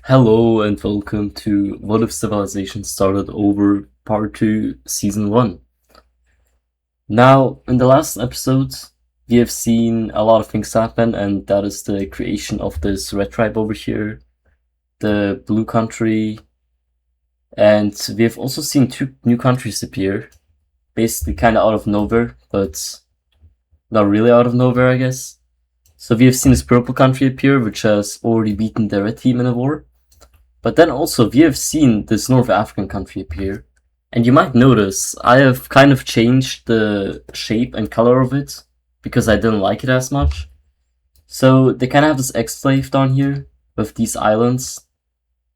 Hello and welcome to What If Civilization Started Over Part 2, Season 1. Now, in the last episode, we have seen a lot of things happen, and that is the creation of this red tribe over here, the blue country, and we have also seen two new countries appear, basically kind of out of nowhere, but not really out of nowhere, I guess. So we have seen this purple country appear, which has already beaten the red team in a war. But then also, we have seen this North African country appear. And you might notice, I have kind of changed the shape and color of it, because I didn't like it as much. So they kind of have this exclave down here, with these islands.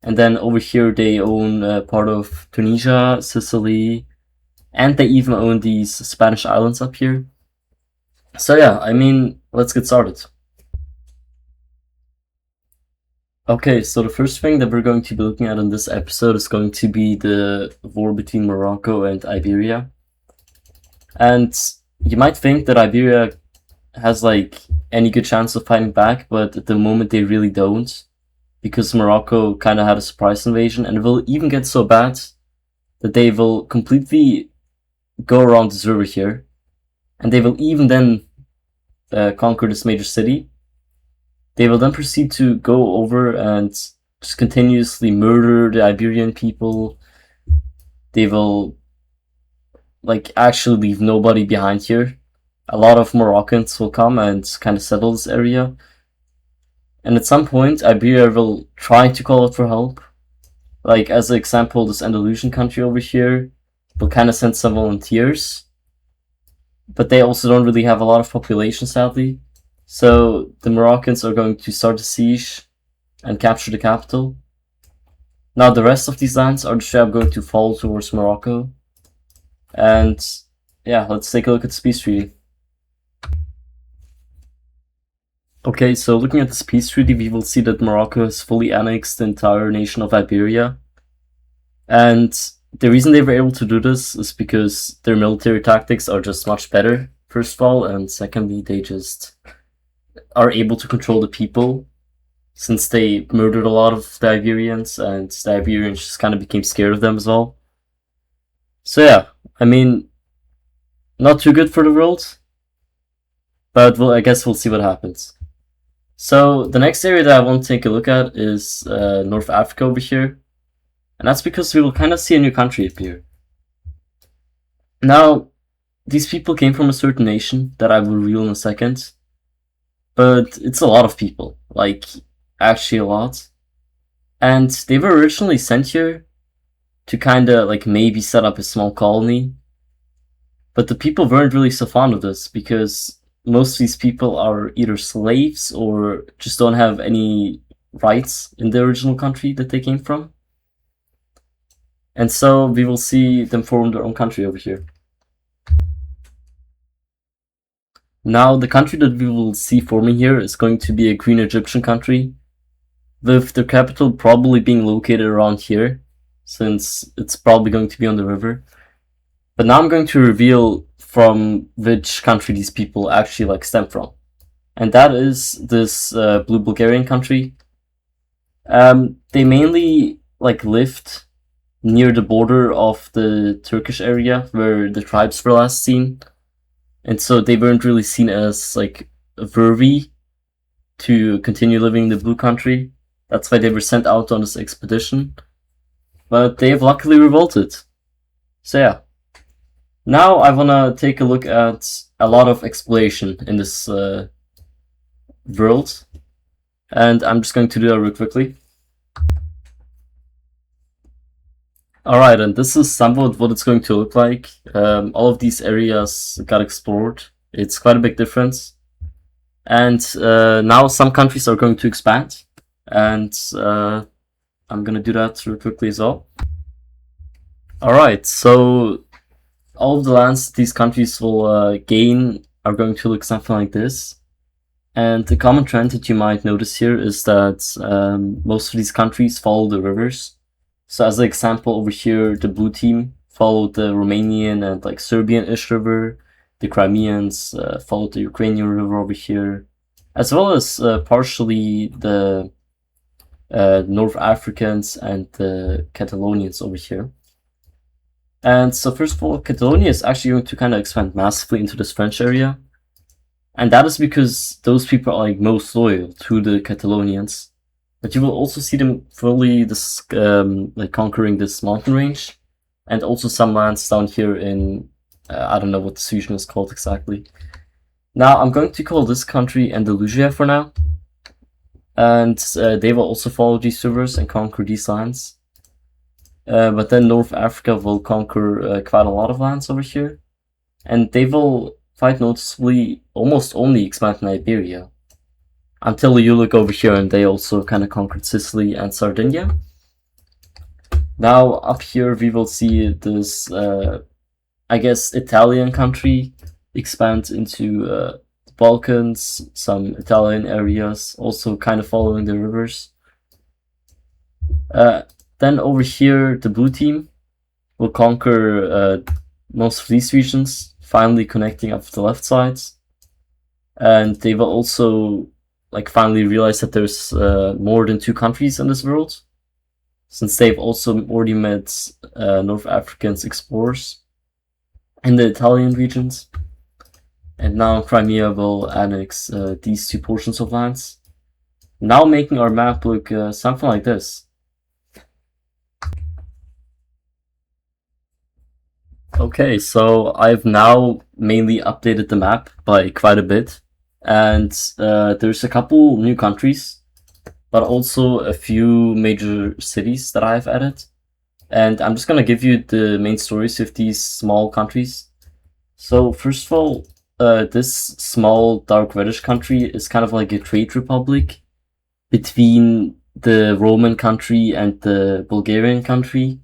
And then over here they own part of Tunisia, Sicily, and they even own these Spanish islands up here. So yeah, I mean, let's get started. Okay, so the first thing that we're going to be looking at in this episode is going to be the war between Morocco and Iberia. And you might think that Iberia has like any good chance of fighting back, but at the moment they really don't. Because Morocco kind of had a surprise invasion, and it will even get so bad that they will completely go around this river here. And they will even then conquer this major city. They will then proceed to go over and just continuously murder the Iberian people. They will like actually leave nobody behind here. A lot of Moroccans will come and kind of settle this area. And at some point, Iberia will try to call out for help. Like, as an example, this Andalusian country over here will kind of send some volunteers. But they also don't really have a lot of population, sadly. So the Moroccans are going to start a siege and capture the capital. Now the rest of these lands are just going to fall towards Morocco. And yeah, let's take a look at the peace treaty. Okay, so looking at this peace treaty, we will see that Morocco has fully annexed the entire nation of Iberia. And the reason they were able to do this is because their military tactics are just much better, first of all, and secondly, they just are able to control the people, since they murdered a lot of the Iberians, and the Iberians just kind of became scared of them as well. So yeah, I mean, not too good for the world, but I guess we'll see what happens. So the next area that I want to take a look at is North Africa over here, and that's because we will kind of see a new country appear. Now, these people came from a certain nation that I will reveal in a second, but it's a lot of people, like actually a lot. And they were originally sent here to kind of like maybe set up a small colony. But the people weren't really so fond of this because most of these people are either slaves or just don't have any rights in the original country that they came from. And so we will see them form their own country over here. Now, the country that we will see forming here is going to be a Green Egyptian country, with the capital probably being located around here, since it's probably going to be on the river. But now I'm going to reveal from which country these people actually like stem from. And that is this blue Bulgarian country. They mainly like lived near the border of the Turkish area where the tribes were last seen. And so they weren't really seen as like worthy to continue living in the blue country. That's why they were sent out on this expedition. But they have luckily revolted. So yeah. Now I wanna take a look at a lot of exploration in this world. And I'm just going to do that real quickly. Alright, and this is somewhat what it's going to look like. All of these areas got explored. It's quite a big difference. And now some countries are going to expand. And I'm gonna do that real quickly as well. Alright, so all of the lands these countries will gain are going to look something like this. And the common trend that you might notice here is that most of these countries follow the rivers. So as an example, over here, the blue team followed the Romanian and like Serbian-ish river. The Crimeans followed the Ukrainian river over here, as well as partially the North Africans and the Catalonians over here. And so first of all, Catalonia is actually going to kind of expand massively into this French area. And that is because those people are like most loyal to the Catalonians. But you will also see them fully like conquering this mountain range. And also some lands down here in, I don't know what this region is called exactly. Now I'm going to call this country Andalusia for now. And they will also follow these rivers and conquer these lands. But then North Africa will conquer quite a lot of lands over here. And they will quite noticeably almost only expand in Iberia. Until you look over here and they also kind of conquered Sicily and Sardinia. Now up here we will see this, I guess, Italian country expand into the Balkans, some Italian areas, also kind of following the rivers. Then over here, the blue team will conquer most of these regions, finally connecting up the left sides. And they will also like finally realize that there's more than 2 countries in this world, since they've also already met North Africans explorers in the Italian regions. And now Crimea will annex these 2 portions of lands, now making our map look something like this. Okay, so I've now mainly updated the map by quite a bit, and there's a couple new countries, but also a few major cities that I've added. And I'm just gonna give you the main stories of these small countries. So first of all, this small dark reddish country is kind of like a trade republic between the Roman country and the Bulgarian country.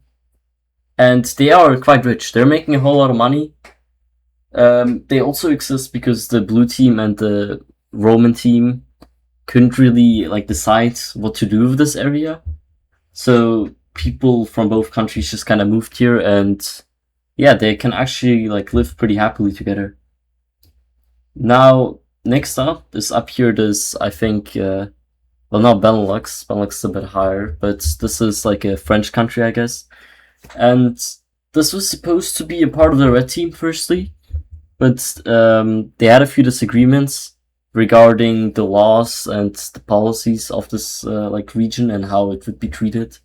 And they are quite rich. They're making a whole lot of money. They also exist because the blue team and the Roman team couldn't really like decide what to do with this area. So people from both countries just kind of moved here, and yeah, they can actually like live pretty happily together. Now, next up is up here, this, I think, well, not Benelux. Benelux is a bit higher, but this is like a French country, I guess. And this was supposed to be a part of the red team firstly, but they had a few disagreements regarding the laws and the policies of this like region and how it would be treated.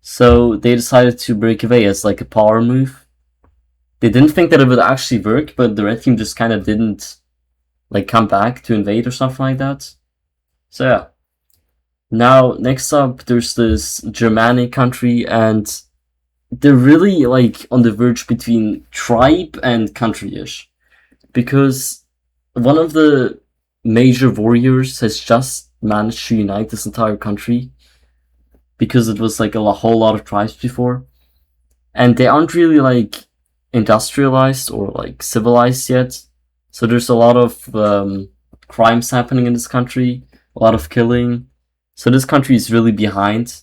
So they decided to break away as like a power move. They didn't think that it would actually work, but the red team just kind of didn't like come back to invade or something like that. So yeah. Now next up, there's this Germanic country, and they're really like on the verge between tribe and country-ish, because one of the major warriors has just managed to unite this entire country, because it was like a whole lot of tribes before, and they aren't really like industrialized or like civilized yet. So there's a lot of crimes happening in this country, a lot of killing. So this country is really behind.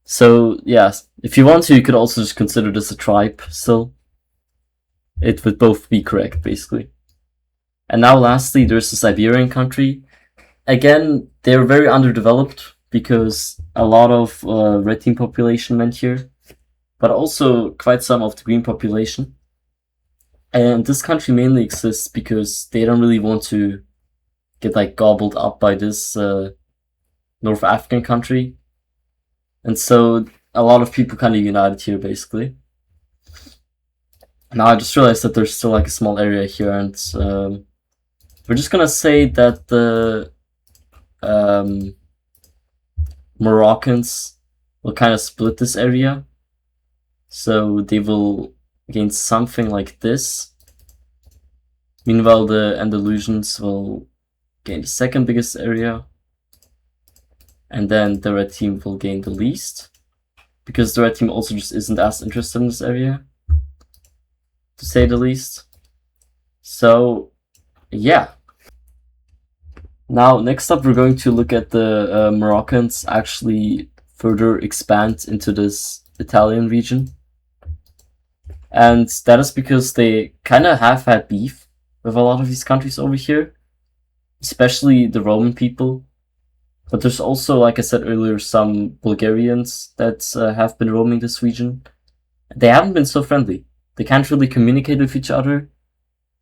So yeah, if you want to, you could also just consider this a tribe still. It would both be correct, basically. And now lastly, there's this Iberian country. Again, they're very underdeveloped because a lot of red team population went here, but also quite some of the green population. And this country mainly exists because they don't really want to get like gobbled up by this North African country. And so a lot of people kind of united here, basically. Now I just realized that there's still like a small area here, and we're just gonna say that the Moroccans will kind of split this area. So they will gain something like this. Meanwhile, the Andalusians will gain the second biggest area. And then the red team will gain the least, because the red team also just isn't as interested in this area, to say the least. So, yeah. Now, next up, we're going to look at the Moroccans actually further expand into this Italian region. And that is because they kind of have had beef with a lot of these countries over here, especially the Roman people. But there's also, like I said earlier, some Bulgarians that have been roaming this region. They haven't been so friendly. They can't really communicate with each other.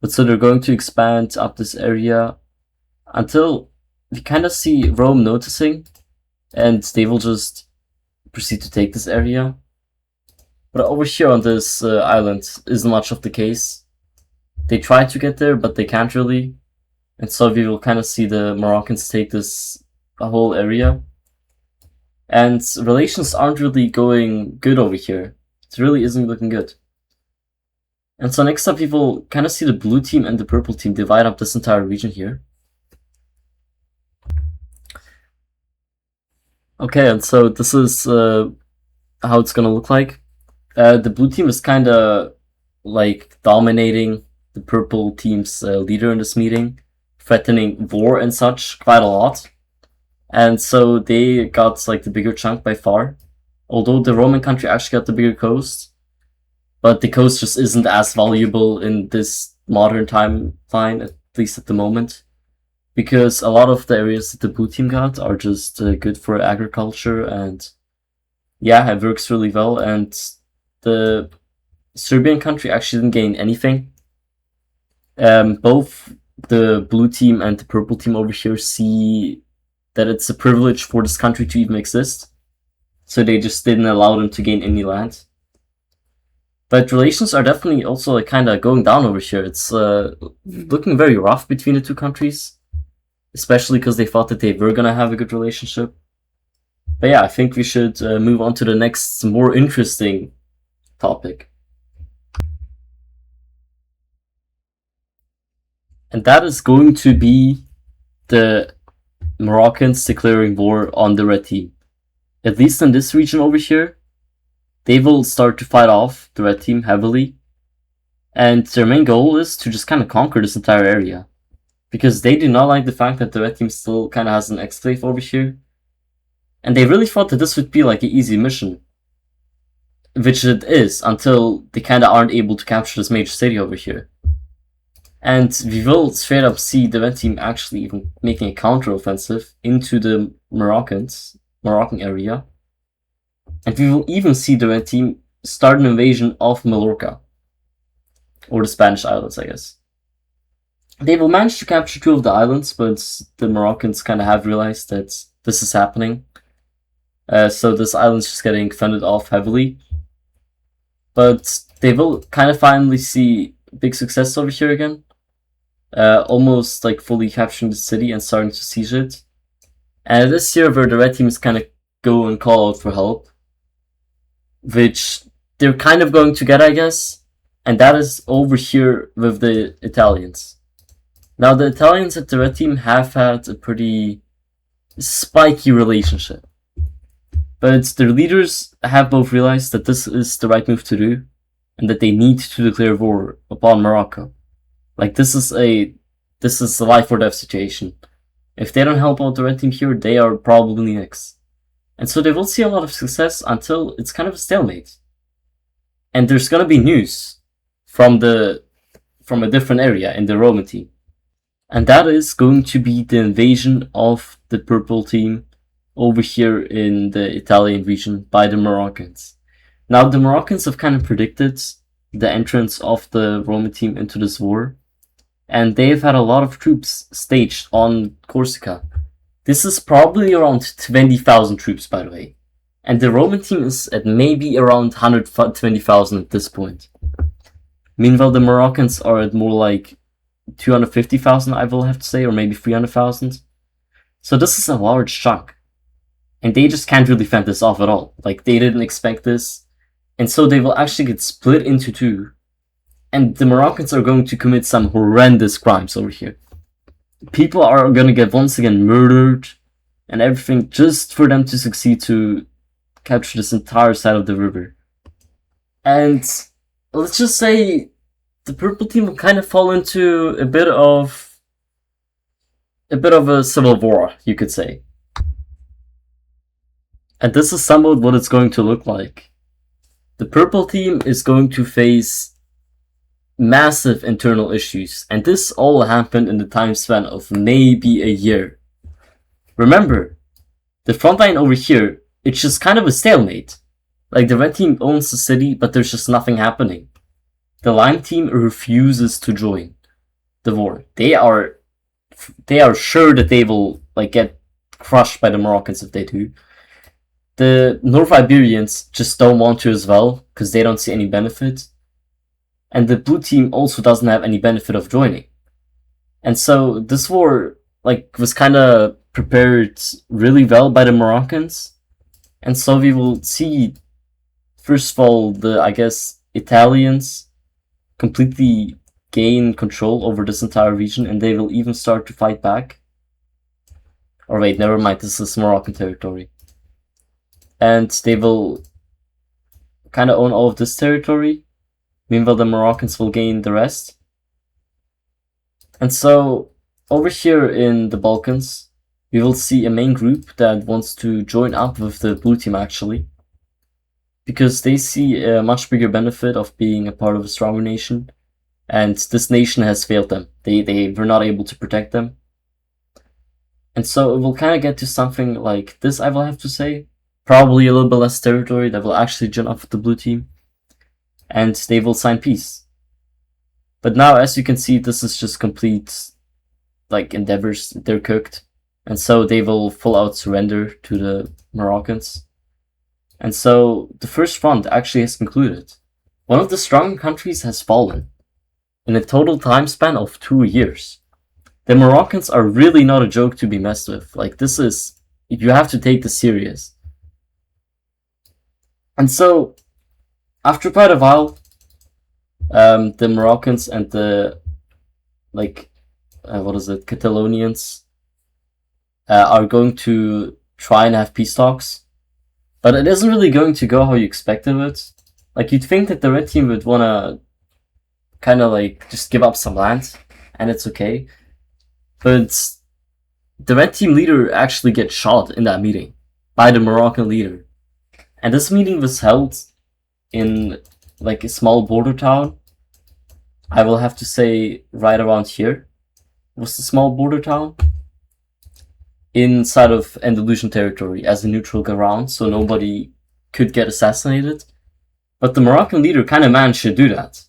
But so they're going to expand up this area until we kind of see Rome noticing, and they will just proceed to take this area. But over here on this island isn't much of the case. They try to get there, but they can't really. And so we will kind of see the Moroccans take this whole area. And relations aren't really going good over here. It really isn't looking good. And so next up, we will kind of see the blue team and the purple team divide up this entire region here. Okay, and so this is how it's gonna look like. The blue team is kind of like dominating the purple team's leader in this meeting, threatening war and such quite a lot. And so they got like the bigger chunk by far. Although the Roman country actually got the bigger coast, but the coast just isn't as valuable in this modern timeline, at least at the moment, because a lot of the areas that the blue team got are just good for agriculture, and yeah, it works really well. And the Serbian country actually didn't gain anything. Both the blue team and the purple team over here see that it's a privilege for this country to even exist, so they just didn't allow them to gain any land. But relations are definitely also like kind of going down over here. It's looking very rough between the two countries, especially because they thought that they were gonna have a good relationship. But yeah, I think we should move on to the next more interesting topic. And that is going to be the Moroccans declaring war on the red team. At least in this region over here, they will start to fight off the red team heavily. And their main goal is to just kind of conquer this entire area, because they do not like the fact that the red team still kind of has an exclave over here. And they really thought that this would be like an easy mission, which it is, until they kind of aren't able to capture this major city over here. And we will straight up see the red team actually even making a counter-offensive into the Moroccan area. And we will even see the red team start an invasion of Mallorca, or the Spanish islands, I guess. They will manage to capture 2 of the islands, but the Moroccans kind of have realized that this is happening. So this island's just getting fended off heavily. But they will kind of finally see big success over here again. Almost like fully capturing the city and starting to siege it. And this here where the red team is kind of go and call out for help, which they're kind of going to get, I guess. And that is over here with the Italians. Now, the Italians and the red team have had a pretty spiky relationship, but their leaders have both realized that this is the right move to do, and that they need to declare war upon Morocco. Like, this is a life or death situation. If they don't help out the red team here, they are probably next. And so they will see a lot of success until it's kind of a stalemate. And there's gonna be news from a different area in the Roman team. And that is going to be the invasion of the purple team over here in the Italian region by the Moroccans. Now, the Moroccans have kind of predicted the entrance of the Roman team into this war, and they've had a lot of troops staged on Corsica. This is probably around 20,000 troops, by the way. And the Roman team is at maybe around 120,000 at this point. Meanwhile, the Moroccans are at more like 250,000, I will have to say, or maybe 300,000. So this is a large chunk. And they just can't really fend this off at all. Like, they didn't expect this. And so they will actually get split into 2. And the Moroccans are going to commit some horrendous crimes over here. People are gonna get once again murdered and everything, just for them to succeed to capture this entire side of the river. And let's just say the purple team will kind of fall into a bit of a civil war, you could say. And this is somewhat what it's going to look like. The purple team is going to face massive internal issues, and this all happened in the time span of maybe a year. Remember, the front line over here, it's just kind of a stalemate. Like, the red team owns the city, but there's just nothing happening. The lime team refuses to join the war. They are sure that they will like get crushed by the Moroccans if they do. The North Iberians just don't want to as well, because they don't see any benefit. And the blue team also doesn't have any benefit of joining. And so this war was kind of prepared really well by the Moroccans. And so we will see, first of all, the, I guess, Italians completely gain control over this entire region, and they will even start to fight back. Or wait, never mind, this is Moroccan territory. And they will kind of own all of this territory. Meanwhile, the Moroccans will gain the rest. And so, over here in the Balkans, we will see a main group that wants to join up with the blue team, actually. Because they see a much bigger benefit of being a part of a stronger nation. And this nation has failed them. They were not able to protect them. And so it will kind of get to something like this, I will have to say. Probably a little bit less territory that will actually join up with the blue team. And they will sign peace. But now, as you can see, this is just complete, endeavors. They're cooked. And so they will full out surrender to the Moroccans. And so the first front actually has concluded. One of the stronger countries has fallen in a total time span of 2 years. The Moroccans are really not a joke to be messed with. This is, you have to take this serious. And so, after quite a while, the Moroccans and the, Catalonians are going to try and have peace talks. But it isn't really going to go how you expected it. You'd think that the red team would want to kind of just give up some land, and it's okay. But the red team leader actually gets shot in that meeting by the Moroccan leader. And this meeting was held in a small border town. I will have to say right around here was the small border town. Inside of Andalusian territory as a neutral ground, so nobody could get assassinated. But the Moroccan leader kind of managed to do that.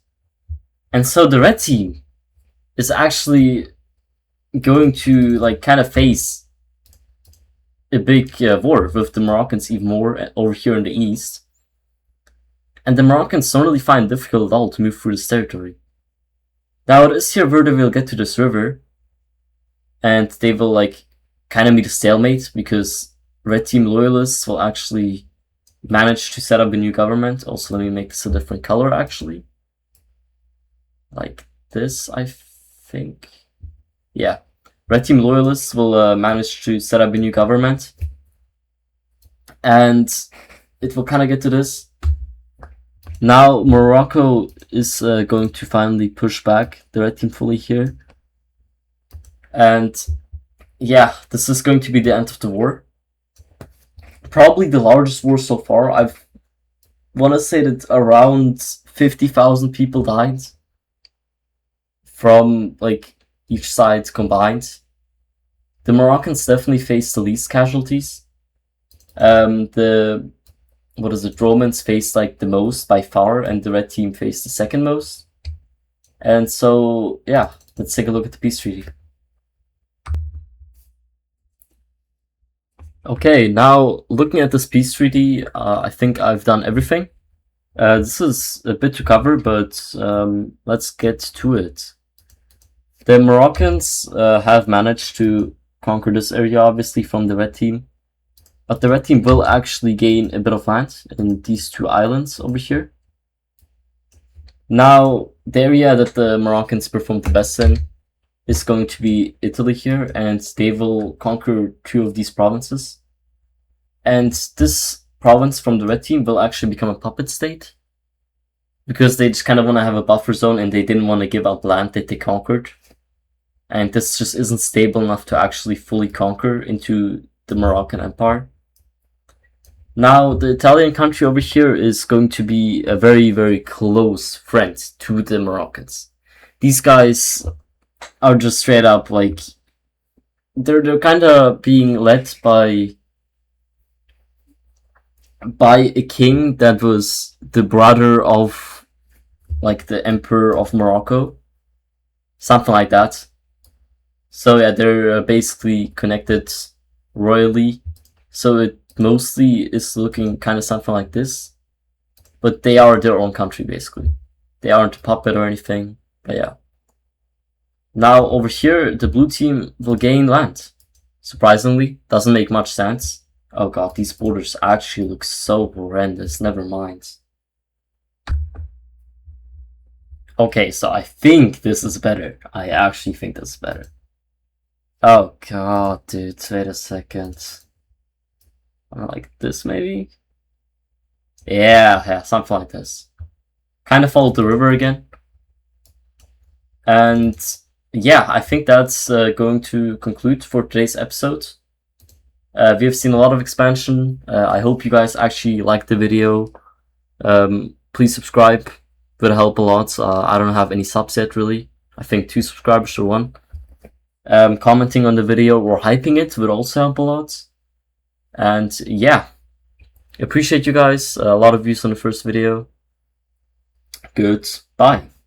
And so the red team is actually going to kind of face a big war with the Moroccans even more over here in the east. And the Moroccans don't really find it difficult at all to move through this territory. Now it is here where they will get to this river, and they will kind of meet a stalemate, because red team loyalists will actually manage to set up a new government. Also, let me make this a different color, actually. Like this, I think. Yeah. Red team loyalists will manage to set up a new government. And it will kind of get to this. Now, Morocco is going to finally push back the red team fully here. And yeah, this is going to be the end of the war. Probably the largest war so far. I want to say that around 50,000 people died from each side combined. The Moroccans definitely faced the least casualties. The Romans faced the most by far, and the red team faced the second most. And so yeah, let's take a look at the peace treaty. Okay, now looking at this peace treaty, I think I've done everything. This is a bit to cover, but let's get to it. The Moroccans have managed to conquer this area, obviously, from the red team. But the red team will actually gain a bit of land in these two islands over here. Now, the area that the Moroccans performed the best in is going to be Italy here, and they will conquer 2 of these provinces. And this province from the red team will actually become a puppet state, because they just kind of want to have a buffer zone, and they didn't want to give up land that they conquered. And this just isn't stable enough to actually fully conquer into the Moroccan Empire. Now, the Italian country over here is going to be a very, very close friend to the Moroccans. These guys are just straight up they're kind of being led by by a king that was the brother of like the emperor of Morocco, something like that. So yeah, they're basically connected royally. So it mostly is looking kind of something like this, but they are their own country basically. They aren't a puppet or anything, but yeah. Now over here, the blue team will gain land. Surprisingly, doesn't make much sense. Oh god, these borders actually look so horrendous, never mind. Okay, so I think this is better. I actually think this is better. Oh god, dude, wait a second. Like this maybe? Yeah, something like this. Kind of followed the river again. And yeah, I think that's going to conclude for today's episode. We have seen a lot of expansion. I hope you guys actually liked the video. Please subscribe. It would help a lot. I don't have any subs yet, really. I think 2 subscribers or 1. Commenting on the video or hyping it would also help a lot. And yeah, appreciate you guys. A lot of views on the first video. Goodbye.